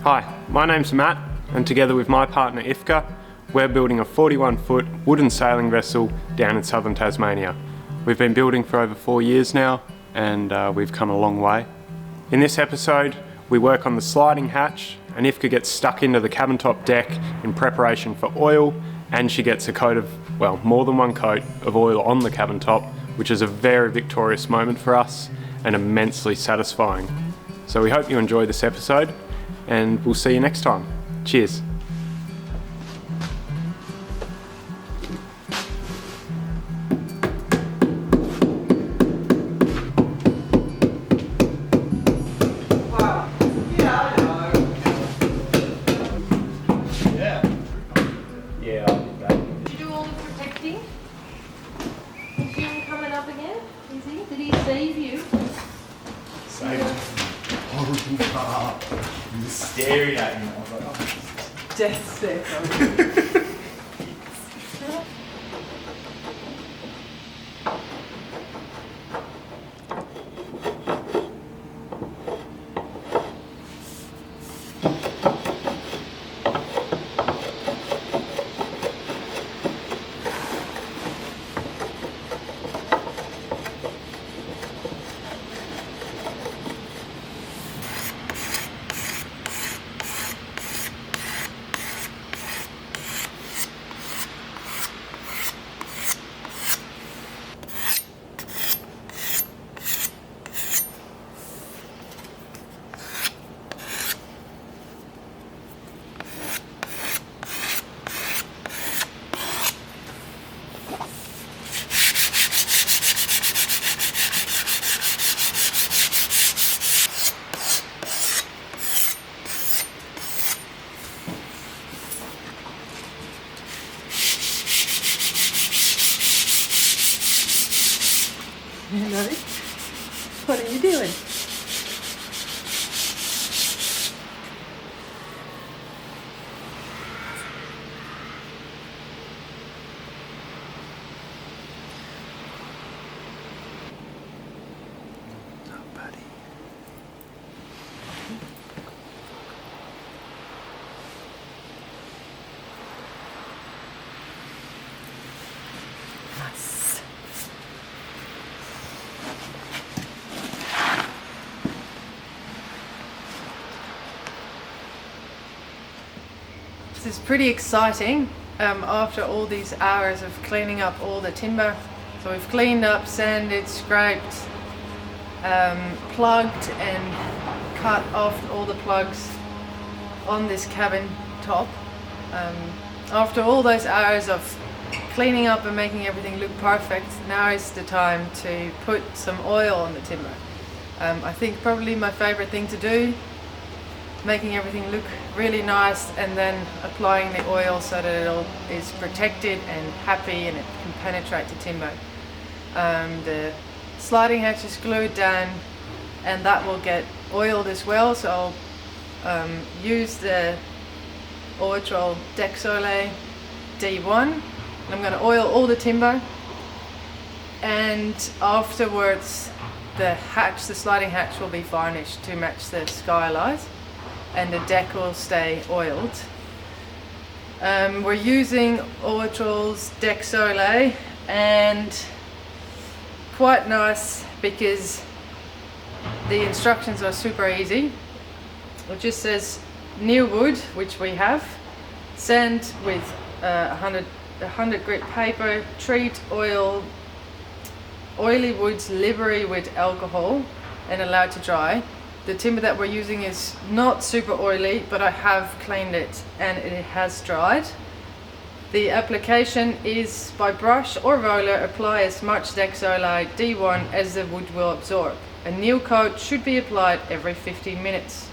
Hi, my name's Matt, and together with my partner Iefke, we're building a 41-foot wooden sailing vessel down in southern Tasmania. We've been building for over 4 years now, and we've come a long way. In this episode, we work on the sliding hatch, and Iefke gets stuck into the cabin top deck in preparation for oil, and she gets a coat of, well, more than one coat of oil on the cabin top, which is a very victorious moment for us and immensely satisfying. So we hope you enjoy this episode, and we'll see you next time. Cheers. He was staring at me. I was like, oh, death sick. Hello. What are you doing? oh, buddy. Nice. This is pretty exciting after all these hours of cleaning up all the timber. So we've cleaned up, sanded, scraped, plugged and cut off all the plugs on this cabin top. After all those hours of cleaning up and making everything look perfect, now is the time to put some oil on the timber. I think probably my favorite thing to do, making everything look really nice and then applying the oil so that it is protected and happy and it can penetrate the timber. The sliding hatch is glued down and that will get oiled as well, so I'll use the Celerytop Pine D1. I'm going to oil all the timber, and afterwards the sliding hatch will be varnished to match the skylight, and the deck will stay oiled. We're using Celerytop's deck sole, and quite nice because the instructions are super easy. It just says new wood, which we have, sand with 100 grit paper, treat oily woods liberally with alcohol and allowed to dry. The timber that we're using is not super oily, but I have cleaned it and it has dried. The application is by brush or roller. Apply as much deck sole D1 as the wood will absorb. A new coat should be applied every 15 minutes.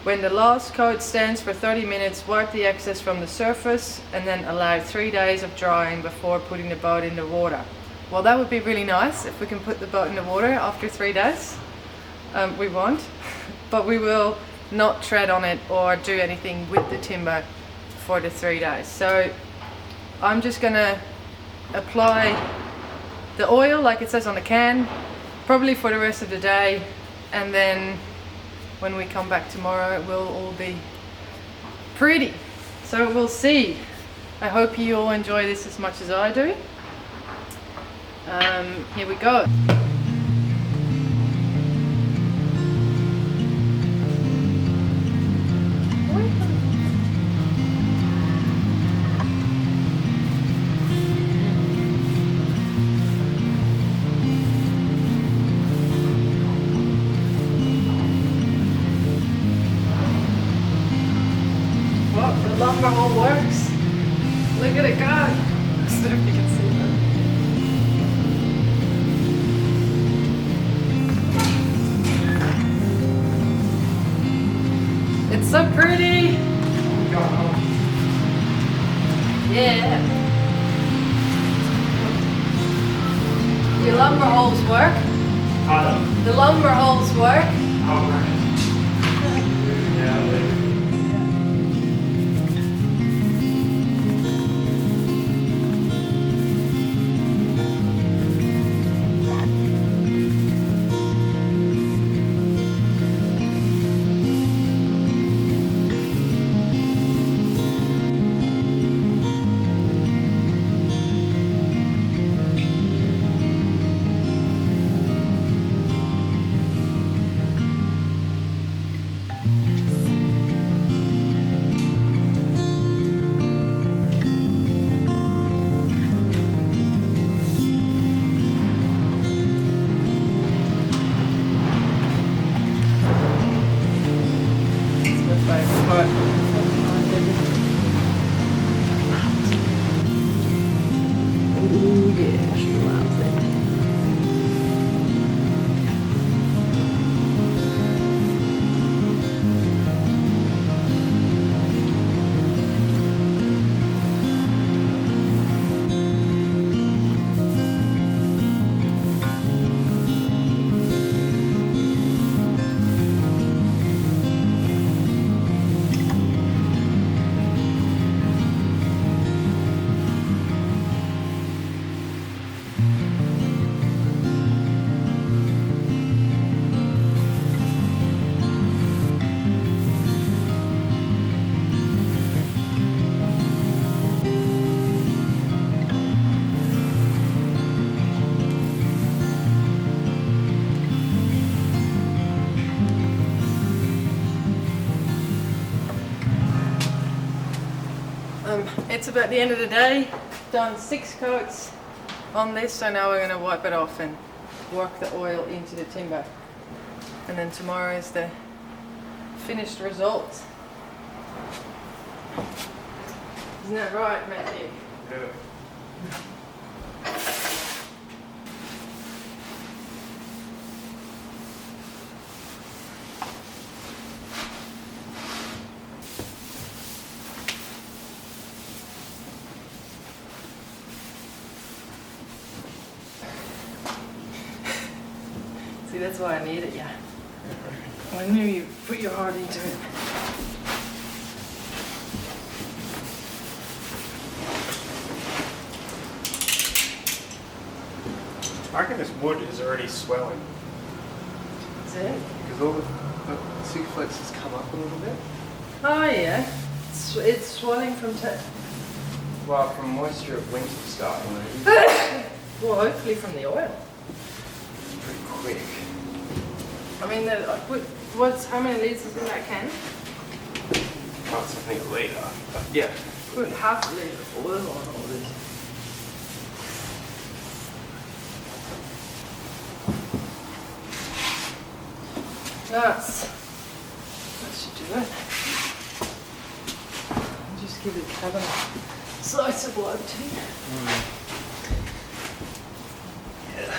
When the last coat stands for 30 minutes, wipe the excess from the surface and then allow 3 days of drying before putting the boat in the water. Well, that would be really nice if we can put the boat in the water after 3 days. We won't, but we will not tread on it or do anything with the timber for the 3 days. So I'm just gonna apply the oil like it says on the can, probably for the rest of the day, and then when we come back tomorrow it will all be pretty. So we'll see. I hope you all enjoy this as much as I do. Here we go. Well, the lumber all works. Look at it go. I don't know if you can see that. It's so pretty. Yeah. Your lumber holes work. The lumber holes work. It's about the end of the day. Done 6 coats on this, so now we're going to wipe it off and work the oil into the timber. And then tomorrow is the finished result. Isn't that right, Matthew? Yeah. See, that's why I needed you. I knew you put your heart into it. I reckon this wood is already swelling. Is it? Because all the superflex has come up a little bit. Oh yeah. It's swelling from Well, from moisture of winter starting. well, hopefully from the oil. Pretty quick. I mean, how many litres is in that can? Oh, it's something a litre. But yeah. Put half a litre of oil on all this. That should do it. I'll just give the cabin a slice of love too. Yeah.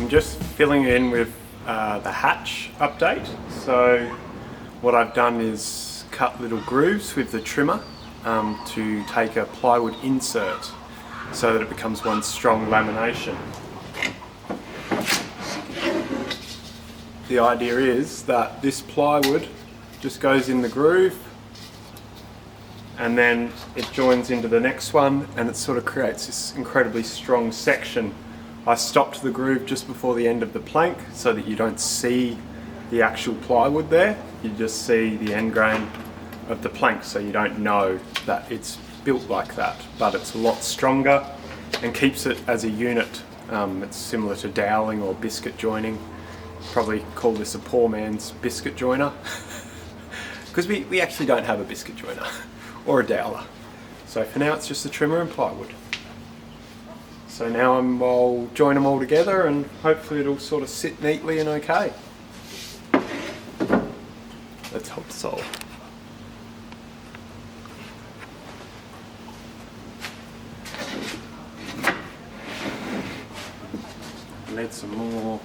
I'm just filling in with the hatch update. So what I've done is cut little grooves with the trimmer to take a plywood insert so that it becomes one strong lamination. The idea is that this plywood just goes in the groove and then it joins into the next one, and it sort of creates this incredibly strong section. I stopped the groove just before the end of the plank so that you don't see the actual plywood there. You just see the end grain of the plank, so you don't know that it's built like that, but it's a lot stronger and keeps it as a unit. It's similar to doweling or biscuit joining. Probably call this a poor man's biscuit joiner because we actually don't have a biscuit joiner or a doweler. So for now it's just a trimmer and plywood. So now I'll join them all together and hopefully it'll sort of sit neatly and okay. Let's hope so. Need some more.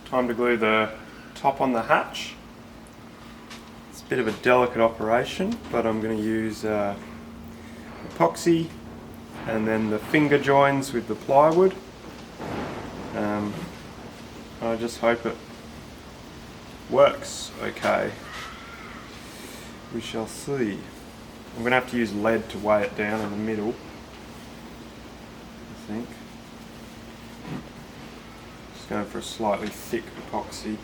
Time to glue the top on the hatch. It's a bit of a delicate operation, but I'm going to use epoxy and then the finger joins with the plywood. I just hope it works okay. We shall see. I'm going to have to use lead to weigh it down in the middle, I think. Going for a slightly thick epoxy.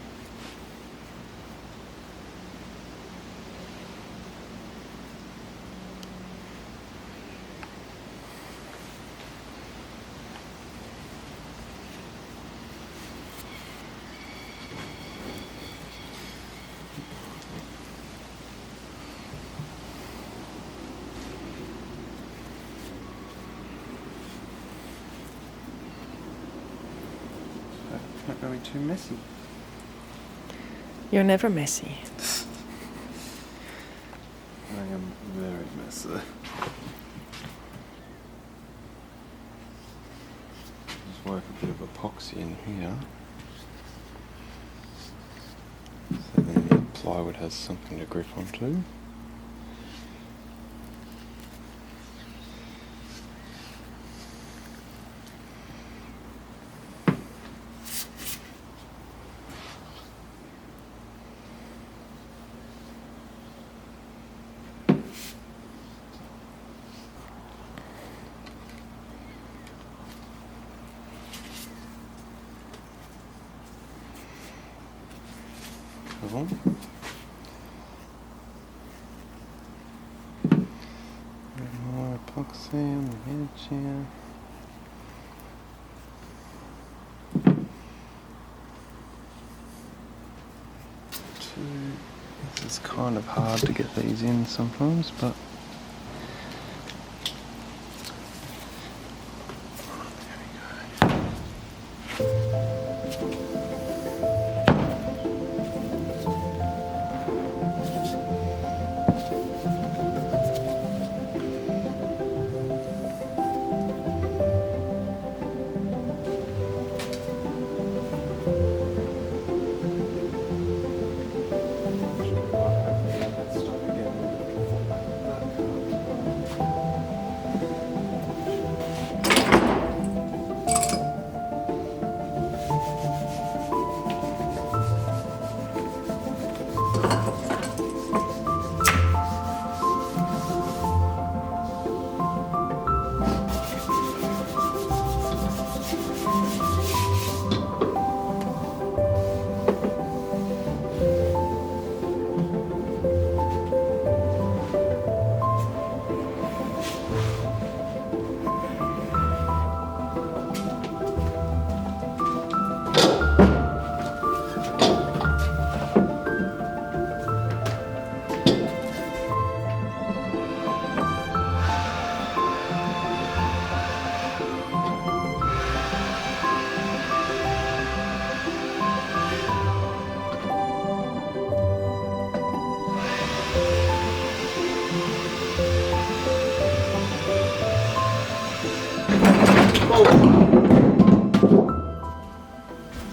Not going too messy. You're never messy. I am very messy. Just work a bit of epoxy in here, so then the plywood has something to grip onto. Cool. More epoxy on the edge here. This is kind of hard to get these in sometimes, but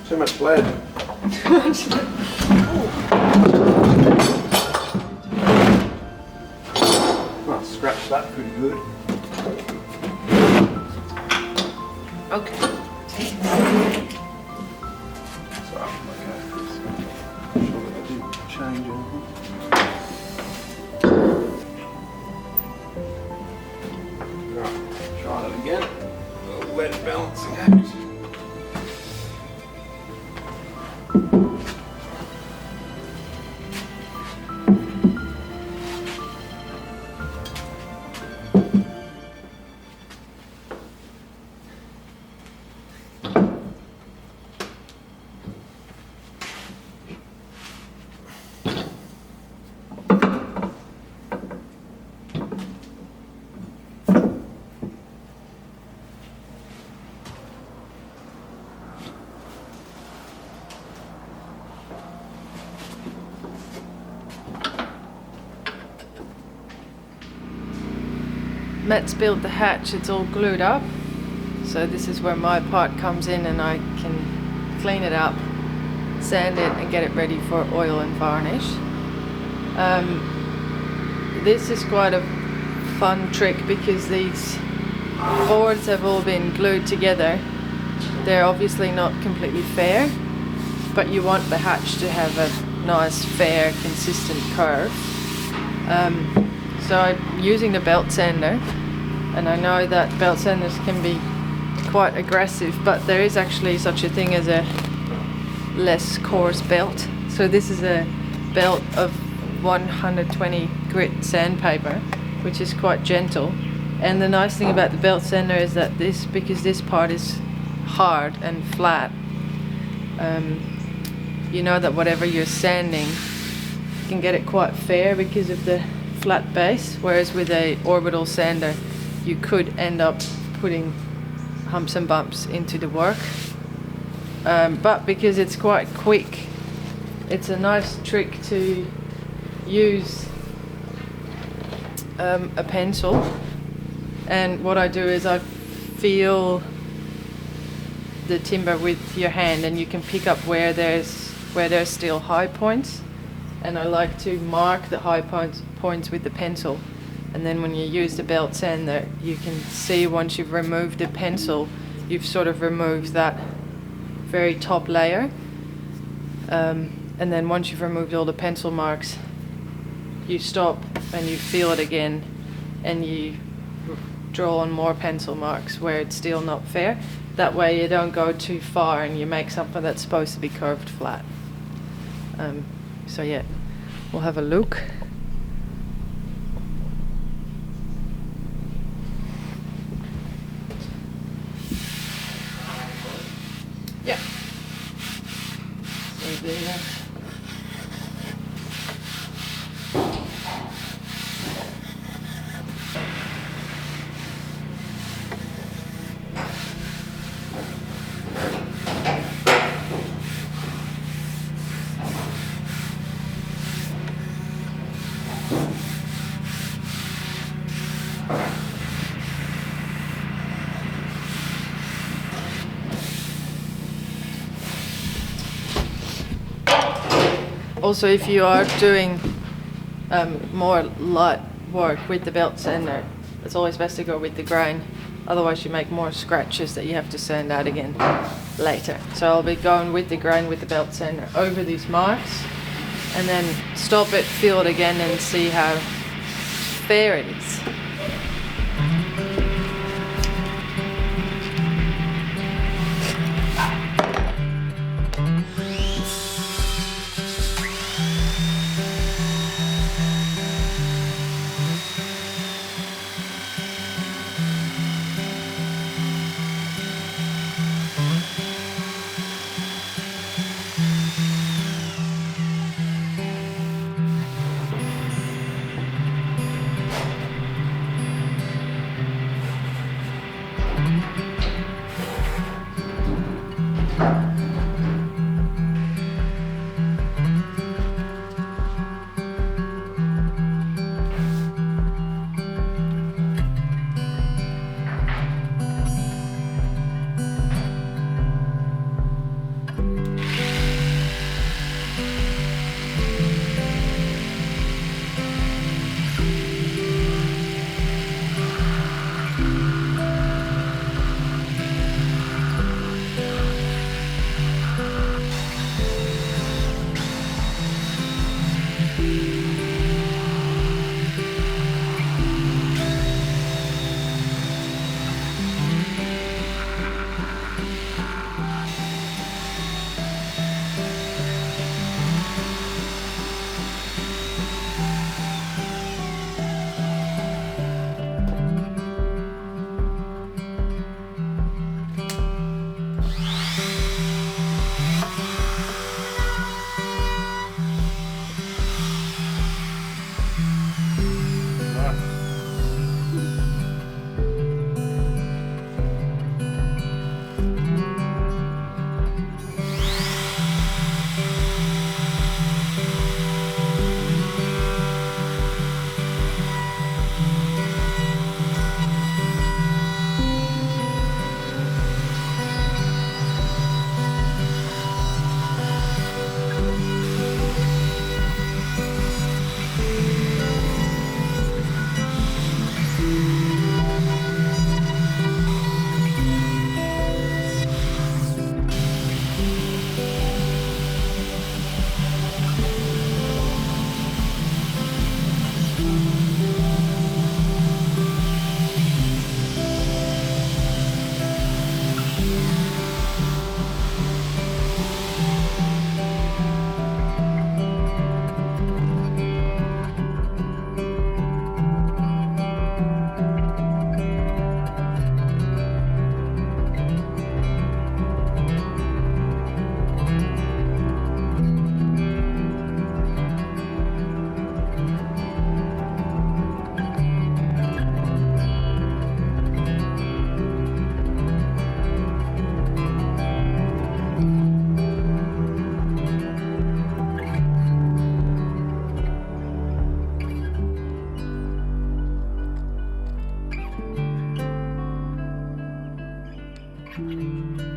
Too much lead. Oh, scratch that pretty good. Okay. Sorry, okay. Sure that I didn't change anything. Right, try that again. A little lead balancing act. Matt's built the hatch, it's all glued up. So this is where my part comes in, and I can clean it up, sand it and get it ready for oil and varnish. This is quite a fun trick because these boards have all been glued together. They're obviously not completely fair, but you want the hatch to have a nice, fair, consistent curve. So I'm using the belt sander, and I know that belt sanders can be quite aggressive, but there is actually such a thing as a less coarse belt. So this is a belt of 120 grit sandpaper, which is quite gentle. And the nice thing about the belt sander is that because this part is hard and flat, you know that whatever you're sanding, you can get it quite fair because of the flat base, whereas with a orbital sander you could end up putting humps and bumps into the work. But because it's quite quick, it's a nice trick to use a pencil. And what I do is I feel the timber with your hand, and you can pick up where there's still high points, and I like to mark the high points with the pencil. And then when you use the belt sander, you can see once you've removed the pencil, you've sort of removed that very top layer. And then once you've removed all the pencil marks, you stop and you feel it again, and you draw on more pencil marks where it's still not fair. That way you don't go too far and you make something that's supposed to be curved flat. So yeah, we'll have a look. Yeah. So there. Also, if you are doing more light work with the belt sander, it's always best to go with the grain. Otherwise you make more scratches that you have to sand out again later. So I'll be going with the grain with the belt sander over these marks, and then stop it, feel it again, and see how fair it is. Bye.